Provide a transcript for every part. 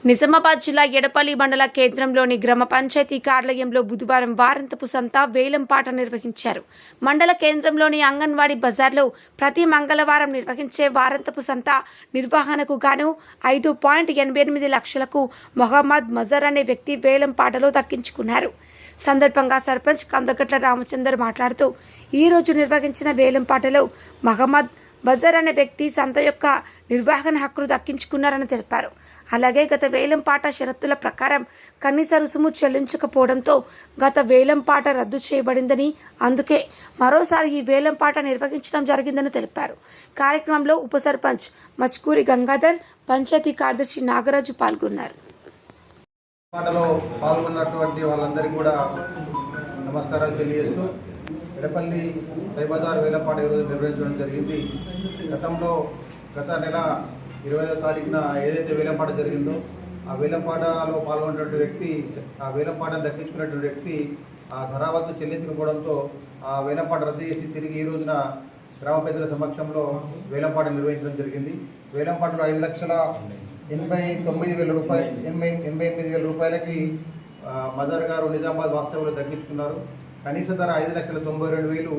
నిజామాబాద్ జిల్లా ఎడపల్లి మండల కేంద్రంలోని గ్రామ పంచాయతీ కార్యాలయంలో బుధవారం వారాంతపు సంత వేలంపాట నిర్వహించారు. మండల కేంద్రంలోని అంగన్వాడీ బజార్లో ప్రతి మంగళవారం నిర్వహించే వారాంతపు సంత నిర్వహణకు గాను 5.88 లక్షలకు మొహమ్మద్ మజర్ అనే వ్యక్తి వేలంపాటలో దక్కించుకున్నారు. సందర్భంగా సర్పంచ్ కందగట్ల రామచందర్ మాట్లాడుతూ ఈ రోజు నిర్వహించిన వేలంపాటలో మహమ్మద్ బజర్ అనే వ్యక్తి సంత యొక్క నిర్వహణ హక్కులు దక్కించుకున్నారని తెలిపారు. అలాగే గత వేలంపాట షరతుల ప్రకారం కనీస రుసుము చెల్లించకపోవడంతో గత వేలంపాట రద్దు చేయబడిందని, అందుకే మరోసారి ఈ వేలంపాట నిర్వహించడం జరిగిందని తెలిపారు. కార్యక్రమంలో ఉప సర్పంచ్ మచ్కూరి గంగాధర్, పంచాయతీ కార్యదర్శి నాగరాజు పాల్గొన్నారు. పాల్గొన్నటువంటి వాళ్ళందరికీ కూడా నమస్కారాలు తెలియజేస్తూ ఎడపల్లి తైబజార్ వేలంపాట ఈరోజు నిర్వహించడం జరిగింది. గత నెల 20వ తారీఖున ఏదైతే వేలంపాట జరిగిందో ఆ వేలంపాటలో పాల్గొన్నటువంటి వ్యక్తి, ఆ వేలంపాట దక్కించుకున్నటువంటి వ్యక్తి ఆ ధరావత్తు చెల్లించకపోవడంతో ఆ వేలంపాట రద్దు చేసి తిరిగి ఈ రోజున గ్రామ పెద్దల సమక్షంలో వేలంపాట నిర్వహించడం జరిగింది. వేలంపాటలో 5,89,000 రూపాయలకి మదర్ గారు నిజామాబాద్ వాస్తవంలో దక్కించుకున్నారు. కనీస ధర 5,92,000.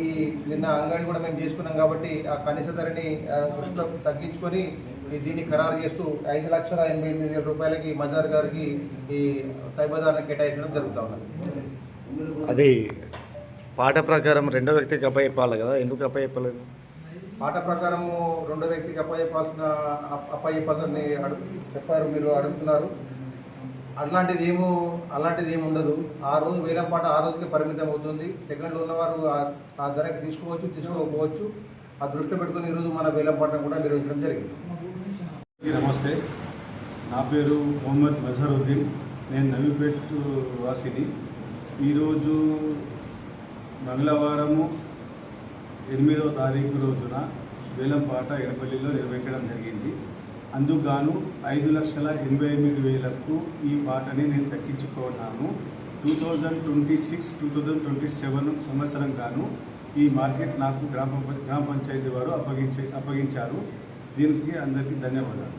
ఈ నిన్న అంగడి కూడా మేము చేసుకున్నాం కాబట్టి ఆ కనీస ధరని దృష్టిలో తగ్గించుకొని దీన్ని ఖరారు చేస్తూ 5,88,000 రూపాయలకి మజార్ గారికి ఈ తైబజార్ని కేటాయించడం జరుగుతూ ఉన్నది. అది పాట ప్రకారం రెండో వ్యక్తికి అప్పచెప్పాలి కదా, ఎందుకు అప్పచెప్పలేదు? పాట ప్రకారము రెండో వ్యక్తికి అప్పచెప్పాలని చెప్పారు, మీరు అడుగుతున్నారు. అలాంటిది ఏమి ఉండదు. ఆ రోజు వేలంపాట ఆ రోజుకి పరిమితం అవుతుంది. సెకండ్లో ఉన్నవారు ఆ ధరకి తీసుకోకపోవచ్చు. ఆ దృష్టిలో పెట్టుకుని ఈరోజు మన వేలంపాటను కూడా నిర్వహించడం జరిగింది. నమస్తే, నా పేరు మొహమ్మద్ మజహరుద్దీన్. నేను నవీపేట్ వాసిని. ఈరోజు మంగళవారము 8వ తారీఖు రోజున వేలంపాట ఎడపల్లిలో నిర్వహించడం జరిగింది. అందుకు గాను 5,88,000కు ఈ పాటని నేను దక్కించుకున్నాను. 2026-2027 సంవత్సరం గాను ఈ మార్కెట్ నాకు గ్రామ పంచాయతీ వారు అప్పగించారు. దీనికి అందరికీ ధన్యవాదాలు.